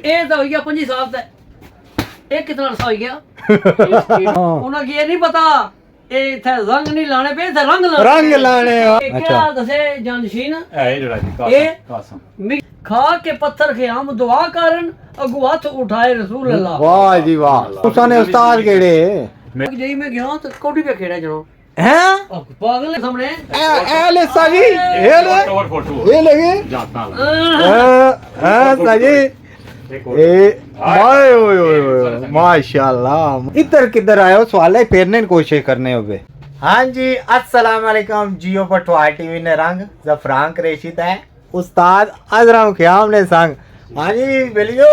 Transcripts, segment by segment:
ਇਹ ਤਾਂ ਹੋਈ ਗਿਆ 25 ਸਾਲ ਤੇ ਇਹ ਕਿਤਨਾ ਅਰਸਾ ਹੋ ਗਿਆ ਉਹਨਾਂ ਕੀ ਇਹ ਨਹੀਂ ਪਤਾ ਇਹ ਇੱਥੇ ਰੰਗ ਨਹੀਂ ਲਾਣੇ ਪਏ ਇੱਥੇ ਰੰਗ ਲਾਣੇ ਅੱਛਾ ਦੱਸੇ ਜਾਨਸ਼ੀਨ ਇਹ ਜਿਹੜਾ ਜੀ ਕਾਸਮ ਖਾ ਕੇ ਪੱਥਰ ਖਿਆਮ ਦੁਆ ਕਰਨ ਅਗੂ ਹੱਥ ਉਠਾਏ ਰਸੂਲ ਅੱਲਾਹ ਵਾਹ ਜੀ ਵਾਹ ਉਸਨੇ ਉਸਤਾਦ ਕਿਹੜੇ ਜਈ ਮੈਂ ਗਿਆ ਤਾਂ ਕੋਡੀ ਪੇ ਖੇੜਾ ਜਣੋ हैं पागल है सामने ले साजी ये ले और फोटो ये लगे जाता हां साजी ए ओए ओए ओए माशाल्लाह इधर किधर आए हो सवाल है फेरने की कोशिश करने हो बे हाँ जी अस्सलाम वालेकुम जियो पटवा टीवी ने रंग जफरान क्रेशित है उस्ताद अजरम ख्याम ने संग हाँ जी बेलियो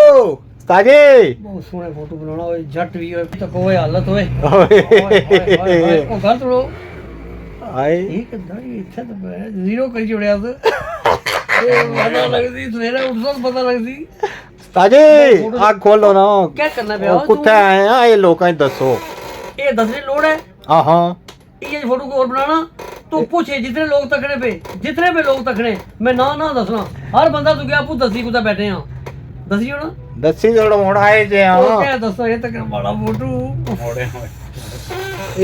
उस्ताद जी बहुत सोहने फोटो बनाना होए जट भी होए तो कोई हालत होए ओ गलत रो आए ठीक है इथे तो जीरो कर जोड़या तो पता लगदी सवेरे उठदा पता लगदी उस्ताद जी आग खोलो ना क्या करना पे कुत्ते आए हैं ये लोग दसो ये दसने लोड है हाँ ये फोटो को और बनाना तो पूछे जितने लोग तकने पे जितने पे लोग तकने मैं ना दसना हर बंदा तू क्या पूछ दसी कुदा बैठे हैं दसियो ना दसी जोड़ मोड़ाए जे हां क्या दसो ये तक बड़ा फोटो मोड़े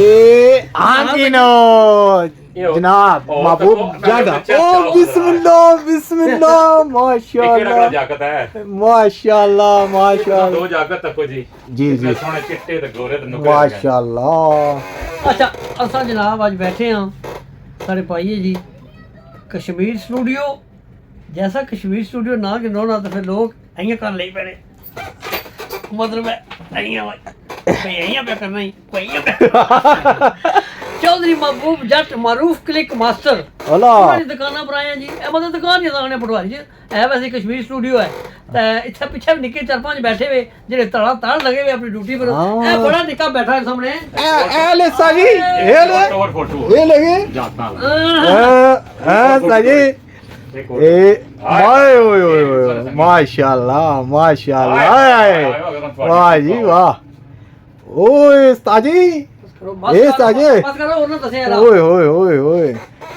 ए हाँ जी नो जनाब महबूब जादा ओ बिस्मिल्लाह बिस्मिल्लाह माशाल्लाह जाकत है माशाल्लाह माशाल्लाह दो जाकत तको जी जी जी सोने चिट्टे ते गोरे ते नुकरे माशाल्लाह अच्छा असा जनाब आज बैठे हैं सारे भाई जी कश्मीर स्टूडियो जैसा कश्मीर स्टूडियो ना गिनो ना तो फिर लोग अइयां कर ले पैने मतलब है अइयां भाई अइयां पे करना ही अइयां पे चौधरी महबूब जट मारूफ क्लिक मास्टर अल्लाह हमारी दुकाना पर आए हैं जी ए मतलब दुकान ही सामने पटवारी जी है वैसे कश्मीर स्टूडियो है ते इत्थे पीछे निक्के चार पांच बैठे हुए जेड़े तड़ा तड़ लगे हुए अपनी ड्यूटी पर ए बड़ा निक्का बैठा है सामने ए ले साजी ये ले और फोटो ये लगे जाता हां साजी ए ओए ओए ओए माशाल्लाह माशाल्लाह वाह जी वाह ओए साजी ए साजी बस करो और ना दसे यार ओए ओए ओए ओए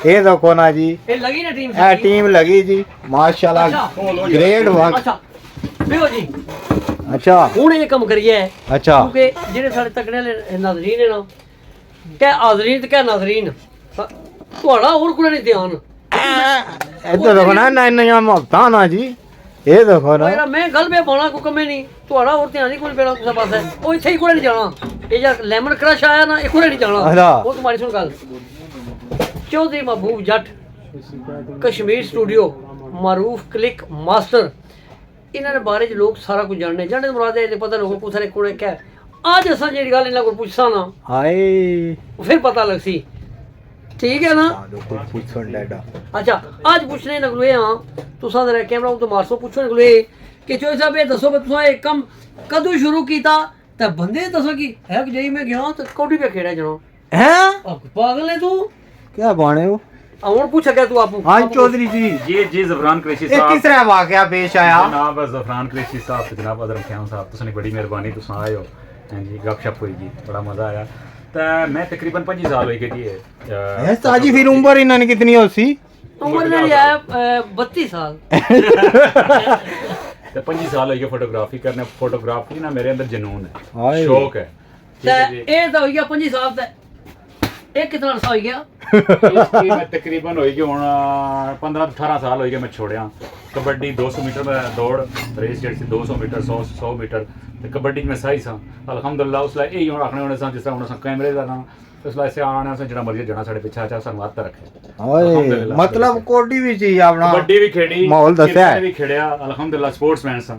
ये देखो ना जी ये लगी ना टीम ए टीम लगी जी माशाल्लाह ग्रेट वर्क अच्छा बियो जी अच्छा हुन ये काम करिए अच्छा क्योंकि जेड़े सारे तकड़े वाले नाज़रीन है ना क्या हाज़रीन ते क्या नाज़रीन थोड़ा और कोई नहीं ध्यान इधर देखो ना नया मफ्ता ना जी ये देखो ना मेरा मैं गल पे पाना को कमे नहीं थोड़ा और ध्यान नहीं कोई पेड़ा कुछ पास है ओ इथे ही कोई नहीं जाना ये जा लेमन क्रश आया ना एक कोई नहीं जाना वो तुम्हारी सुन गल चौधरी महबूब जट कश्मीर स्टूडियो मारूफ क्लिक मास्टर इन्हां दे बारे च लोग सारा कुछ जानने जानने मुराद है पता लोगों को सारे कोड़े क्या आज असा जेड़ी गल इन्हां को पूछसा ना हाय फिर पता लगसी ठीक है ना पूछो डैडा अच्छा आज पूछने लगलो हां तुसा जरा कैमरा तो मारसो पूछो लगलो कि चोई साहब ये दसो तुसा एक कम कदों शुरू कीता ते बंदे दसो कि है जई मैं गया तो कोडी पे खेड़ा जनो हैं पागल है तू क्या बाणे हो और पूछ क्या तू आपू हां चौधरी जी ये जी जफरान क्रेशी ये साहब किस तरह वाकया पेश आया जनाब जफरान क्रेशी साहब जनाब अदरम ख्याम साहब तुसने बड़ी मेहरबानी तुस आए हो हां जी गपशप हुई जी बड़ा मजा आया तो मैं तकरीबन 25 साल हो गए जी है साजी फिर उम्र इन्हां कितनी होसी उम्र मेरी है 32 साल तो 25 साल हो गए फोटोग्राफी करने फोटोग्राफी ना मेरे अंदर जुनून है हाय शौक है ते ए तो हो गया 25 साल ते ए कितना अरसा हो गया मैं तकरीबन हो गया हुन 15-18 साल हो गए मैं छोड़िया कबड्डी 200 मीटर में दौड़ रेस जेसी 200 मीटर 100 मीटर ते कबड्डी में सही सा अल्हम्दुलिल्लाह उसला यही हुन आखने होने सा जिस तरह हुन कैमरे दा ना उसला ऐसे आने से जड़ा मर्जी जड़ा साडे पीछे आचा सन वात रखे हाय मतलब कोडी भी चाहिए अपना कबड्डी भी खेड़ी माहौल दसया भी खेड़या अल्हम्दुलिल्लाह स्पोर्ट्समैन सा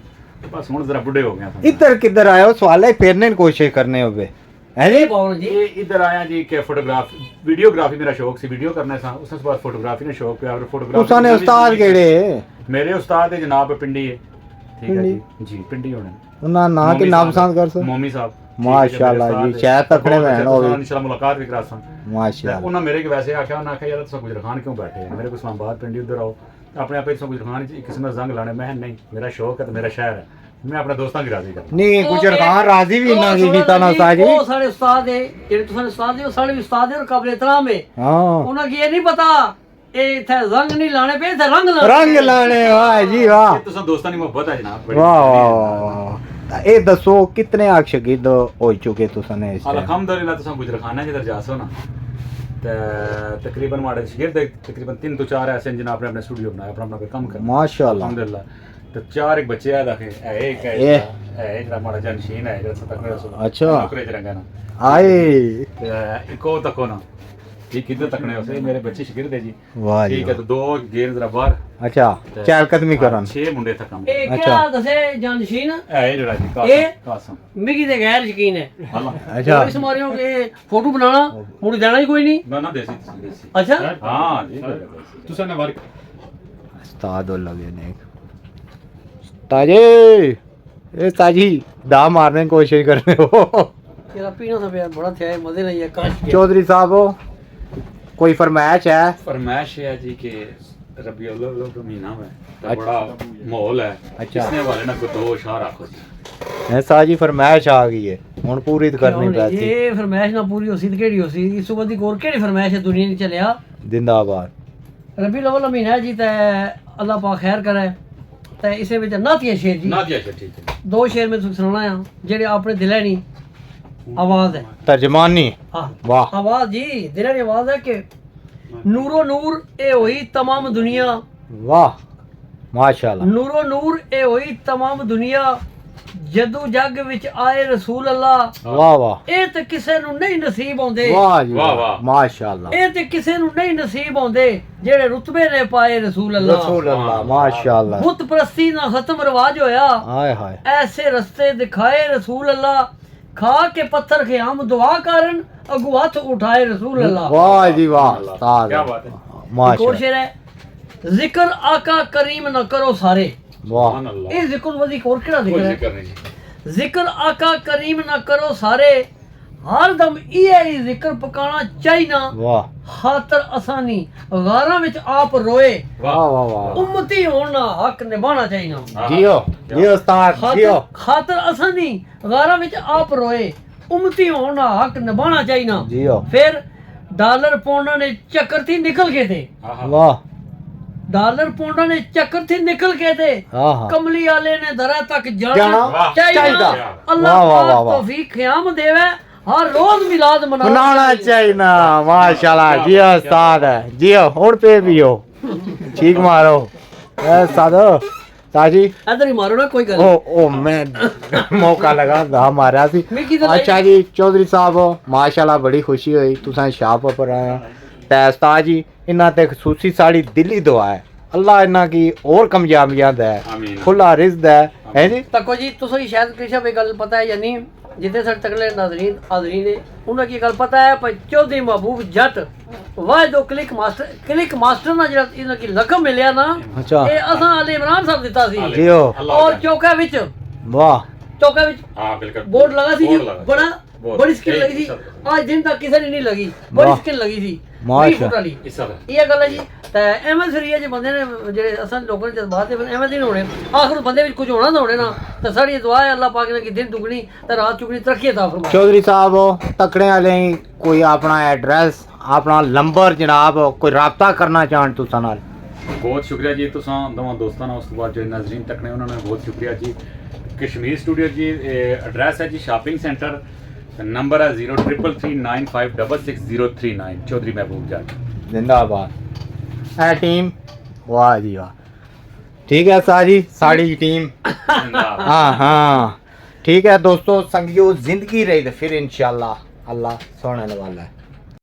बस हुन जरा बुढ़े हो गया था इधर किधर आए हो सवाल है फेरने की कोशिश करने हो बे है जी बावन जी ये इधर आया जी के फोटोग्राफी वीडियोग्राफी मेरा शौक सी वीडियो करने सा उसने बाद फोटोग्राफी ने शौक पे और फोटोग्राफी तुसाने उस्ताद केड़े मेरे उस्ताद है जनाब पिंडी है ठीक है जी पिंडी होने उना ना के नाम पसंद कर सो मोमी साहब माशाल्लाह जी शायद तकड़े बहन हो इंशाल्लाह मुलाकात भी करासा माशाल्लाह उन्होंने मेरे के वैसे आख्या उन्होंने आख्या यार तुम गुजर खान क्यों बैठे हैं मेरे को इस्लामाबाद पिंडी उधर आओ अपने आप गुजर खान किसी में जंग लाने मैं नहीं मेरा शौक है तो मेरा शहर है मैं अपने दोस्तों की राजी कर नहीं गुजर खान राजी भी ना की कीता ना साजी वो सारे उस्ताद है जेडे तुसाने उस्ताद है वो सारे उस्ताद है और काबिल एहतराम है हां उन्हें की ये नहीं पता ਇਹ ਇੱਥੇ ਰੰਗ ਨਹੀਂ ਲਾਣੇ ਪਏ, ਇੱਥੇ ਰੰਗ ਰੰਗ ਲਾਣੇ ਵਾਹ ਜੀ ਵਾਹ ਇਹ ਤੁਸੀਂ ਦੋਸਤਾਂ ਦੀ ਮੁਹੱਬਤ ਹੈ ਜਨਾਬ ਬੜੀ ਵਾਹ ਵਾਹ ਇਹ ਦੱਸੋ ਕਿਤਨੇ ਆਖ ਸ਼ਗੀਦ ਹੋ ਚੁਕੇ ਤੁਸਾਂ ਇਸ ਟਾਈਮ ਅਲਹਮਦੁਲਿਲਾ ਤੁਸੀਂ ਗੁਜਰਖਾਨਾ ਜਿੱਧਰ ਜਾਸੋ ਨਾ ਤੇ ਤਕਰੀਬਨ ਮਾੜੇ ਸ਼ਗਿਰਦ ਤਕਰੀਬਨ 3 ਤੋਂ 4 ऐसे जिन्होंने अपने अपने स्टूडियो बनाया अपना अपना काम कर माशाल्लाह अल्हम्दुलिल्लाह तो 4 एक बच्चे आ रखे है एक है जरा माड़ा जनशीन है जरा तक मेरा सुनो अच्छा नौकरी रंगा ना आए इको तको ना ये किधर तकने होसे मेरे बच्चे शगिर्द है जी वाह जी ठीक है तो 2 गेर जरा बाहर अच्छा चहल कदमी करन 6 मुंडे तक काम ਇਹ ਕਿਆ ਦੱਸੇ ਜਾਨਸ਼ੀਨ है जरा जी ਇਹ? कासम ਮਿਗੀ ਦੇ ਗੈਰ ਯਕੀਨ ਹੈ अल्लाह अच्छा ਇਸ ਮਾਰਿਓ ਕਿ ਫੋਟੋ ਬਣਾਣਾ ਮੁੜ ਦੇਣਾ ਹੀ ਕੋਈ ਨਹੀਂ ना ना देसी ਅੱਛਾ हां जी तुसा ने वर्क उस्ताद लगे ने ताजे ए ताजी दा मारने की कोशिश कर रहे हो ਤੇਰਾ ਪੀਣਾ ਤਾਂ ਪਿਆ ਬੜਾ ਥਿਆ ਮਜ਼ੇ ਨਹੀਂ ਹੈ ਕਾਸ਼ चौधरी साहब हो कोई फरमाइश है फरमाइश है जी कि रबी अव्वल का महीना है तो बड़ा माहौल है अच्छा। इसने वाले ना को 2 शार आखो जी ऐसा जी फरमाइश आ गई है ਹੁਣ ਪੂਰੀ ਤਾਂ ਕਰਨੀ ਪੈਂਦੀ ਇਹ ਫਰਮਾਇਸ਼ ਨਾ ਪੂਰੀ ਹੋਸੀ ਤੇ ਕਿਹੜੀ ਹੋਸੀ ਇਸ ਤੋਂ ਬਾਅਦ ਹੋਰ ਕਿਹੜੀ ਫਰਮਾਇਸ਼ ਹੈ ਦੁਨੀਆ ਨੇ ਚੱਲਿਆ ਜ਼ਿੰਦਾਬਾਦ ਰਬੀ ਅਵਲ ਮਹੀਨਾ ਜੀ ਤੇ ਅੱਲਾਹ ਪਾਕ ਖੈਰ ਕਰੇ ਤੇ ਇਸੇ ਵਿੱਚ ਨਾਤੀਆਂ ਸ਼ੇਰ ਜੀ ना दिया ठीक है 2 ਸ਼ੇਰ ਮੈਂ ਤੁਹਾਨੂੰ ਸੁਣਾਉਣਾ ਆ ਜਿਹੜੇ ਆਪਣੇ ਦਿਲਾਂ ਨਹੀਂ ਆਵਾਜ਼ ਹੈ ਤਰਜਮਾਨੀ ਹਾਂ ਵਾਹ ਆਵਾਜ਼ ਜੀ ਦਿਲਾਂ ਦੀ ਆਵਾਜ਼ ਹੈ ਕਿ ਨੂਰੋ ਨੂਰ ਇਹ ਹੋਈ तमाम ਦੁਨੀਆ ਵਾਹ ਮਾਸ਼ਾਅੱਲਾ ਨੂਰੋ ਨੂਰ ਇਹ ਹੋਈ तमाम ਦੁਨੀਆ ਜਦੋਂ ਜੱਗ ਵਿੱਚ ਆਏ ਰਸੂਲ ਅੱਲਾ ਵਾਹ ਵਾਹ ਇਹ ਤੇ ਕਿਸੇ ਨੂੰ ਨਹੀਂ ਨਸੀਬ ਆਉਂਦੇ ਵਾਹ ਜੀ ਵਾਹ, ਵਾਹ। ਮਾਸ਼ਾਅੱਲਾ ਇਹ ਤੇ ਕਿਸੇ ਨੂੰ ਨਹੀਂ ਨਸੀਬ ਆਉਂਦੇ ਜਿਹੜੇ ਰੁਤਬੇ ਨੇ ਪਾਏ ਰਸੂਲ ਅੱਲਾ ਰਸੂਲ ਅੱਲਾ ਮਾਸ਼ਾਅੱਲਾ ਬੁੱਤ ਪ੍ਰਸਤੀ ਦਾ ਖਤਮ ਰਿਵਾਜ ਹੋਇਆ ਹਾਏ ਹਾਏ ਐਸੇ ਰਸਤੇ ਦਿਖਾਏ ਰਸੂਲ ਅੱਲਾ ਖਾ ਕੇ ਪੱਥਰ ਖਿਆਮ ਦੁਆ ਕਰਨ ਅਗੂ ਹੱਥ ਉਠਾਏ ਰਸੂਲ ਅੱਲਾ ਵਾਹ ਜੀ ਵਾਹ ਉਸਤਾਦ क्या बात है ਇੱਕ ਹੋਰ ਮਾਸ਼ਾਅੱਲਾ ਸ਼ੇਰ ਹੈ ਜ਼ਿਕਰ ਆਕਾ ਕਰੀਮ ਨਾ ਕਰੋ ਸਾਰੇ ਵਾਹ सुभान अल्लाह ਇਹ ਜ਼ਿਕਰ ਵਧੀ ਹੋਰ ਕਿਹੜਾ कोई ਜ਼ਿਕਰ ਹੈ जिक्र नहीं जी ਜ਼ਿਕਰ ਆਕਾ ਕਰੀਮ ਨਾ ਕਰੋ ਸਾਰੇ ਹਰ ਦਮ ਇਹ ਹੀ ਜ਼ਿਕਰ ਪਕਾਣਾ ਚਾਹੀਦਾ ਵਾਹ ਖਾਤਰ ਅਸਾਨੀ ਗਾਰਾਂ ਵਿੱਚ ਆਪ ਰੋਏ ਵਾਹ ਵਾਹ ਵਾਹ ਉਮਤੀ ਹੋਣ ਦਾ ਹੱਕ ਨਿਭਾਉਣਾ ਚਾਹੀਦਾ हाँ, ਜਿਓ ਜਿਓ ਉਸਤਾਦ ਜਿਓ ਖਾਤਰ ਅਸਾਨੀ ਗਾਰਾਂ ਵਿੱਚ ਆਪ ਰੋਏ ਉਮਤੀ ਹੋਣ ਦਾ ਹੱਕ ਨਿਭਾਉਣਾ ਚਾਹੀਦਾ ਜਿਓ ਫਿਰ ਡਾਲਰ ਪੌਂਡਾਂ ਨੇ ਚੱਕਰ થી ਨਿਕਲ ਕੇ ਤੇ हाँ, हाँ। ਵਾਹ ਡਾਲਰ ਪੌਂਡਾਂ ਨੇ ਚੱਕਰ થી ਨਿਕਲ ਕੇ ਤੇ ਹਾਂ ਹਾਂ ਕਮਲੀ ਵਾਲੇ ਨੇ ਦਰਾ ਤੱਕ ਜਾਣਾ ਜਾਣਾ ਚਾਹੀਦਾ ਚਾਹੀਦਾ। ਅੱਲਾਹ ਵਾਹ, ਵਾਹ, ਪਾਕ ਵਾਹ। ਤੌਫੀਕ ਖਿਆਮ ਦੇਵੇ ਹਰ ਰੋਜ਼ ਮਿਲਾਦ ਮਨਾਉਣਾ ਚਾਹੀਦਾ ਮਾਸ਼ਾਅੱਲਾ ਜਿਓ ਉਸਤਾਦ ਜਿਓ ਹੁਣ ਪੇ ਵੀ ਹੋ ਠੀਕ ਮਾਰੋ ਐ ਉਸਤਾਦ ਤਾਜੀ ਇਧਰ ਹੀ ਮਾਰੋ ਨਾ ਕੋਈ ਗੱਲ ओ मैं मौका लगा दा मारा सी मिकी तो अच्छा जी चौधरी साहब माशाल्लाह बड़ी खुशी हुई तुसां शाप पर आया ते उस्ताद जी इन्हां ते खसूसी साड़ी दिली दुआ है अल्लाह इन्हां की और कामयाबियां दे आमीन। खुला रिज़्क दे है जी ਤੱਕੋ ਜੀ ਤੁਸੀਂ ਸ਼ਾਇਦ ਕਿਸੇ ਵੀ ਗੱਲ ਪਤਾ ਹੈ ਜਾਂ ਨਹੀਂ ਜਿੱਥੇ ਸਾਡੇ ਤਕਲੇ ਨਾਜ਼ਰੀਨ ਹਾਜ਼ਰੀਨ ਨੇ ਉਹਨਾਂ ਕੀ ਗੱਲ ਪਤਾ ਹੈ ਪਰ ਚੌਧਰੀ ਮਹਿਬੂਬ ਜੱਟ ਵਾਹਿਦੋ ਕਲਿਕ ਮਾਸਟਰ ਨਾਲ ਜਿਹੜਾ ਇਹਨਾਂ ਕੀ ਲਕਬ ਮਿਲਿਆ ਨਾ अच्छा ਇਹ ਅਸਾਂ ਅਲੀ ਇਮਰਾਨ ਸਾਹਿਬ ਦਿੱਤਾ ਸੀ जियो अल्लाह ਔਰ का- ਚੌਕਾ ਵਿੱਚ वाह ਵਿੱਚ हाँ बिल्कुल ਬੋਰਡ लगा सी जी बोर्ड लगा। बड़ा बोर्ड। बड़ी स्किल एक लगी थी सब। आज दिन तक किसी ने नहीं लगी बड़ी वाह। स्किल लगी थी माशा। 20 फुट वाली इस तरह ਇਹ ਗੱਲ ਹੈ ਜੀ ਤੇ ਐਵੇਂ ਸਰੀਆ ਜੇ ਬੰਦੇ ਨੇ ਜਿਹੜੇ ਅਸਾਂ ਲੋਕਾਂ ਦੇ ਜਜ਼ਬਾਤ ਦੇ ਐਵੇਂ ਦੇ ਹੋਣੇ ਆਖਰ ਬੰਦੇ ਵਿੱਚ ਕੁਝ ਹੋਣਾ ਤਾਂ ਹੋਣੇ ਨਾ ਤੇ ਸਾਡੀ ਦੁਆ ਹੈ ਅੱਲਾਹ ਪਾਕ ਨੇ ਕਿ ਦਿਨ ਦੁਗਣੀ ਤੇ ਰਾਤ ਚੁਗਣੀ ਤਰੱਕੀ عطا फरमाए चौधरी साहब तकड़े वाले कोई अपना एड्रेस अपना नंबर जनाब कोई राबता करना चाहन तुसां नाल बहुत शुक्रिया जी तुसां दोवां दोस्तां नाल उस तो बाद जो नाज़रीन तक ने उन्होंने बहुत शुक्रिया जी कश्मीर स्टूडियो जी एड्रेस है जी शॉपिंग सेंटर नंबर है 0339566039 चौधरी महबूब जाट जिंदाबाद है टीम वाह जी वाह ठीक है साजी साड़ी टीम जिंदाबाद। हाँ हाँ ठीक है दोस्तों संगियो जिंदगी रही तो फिर इंशाल्लाह अल्लाह सुनने वाला है।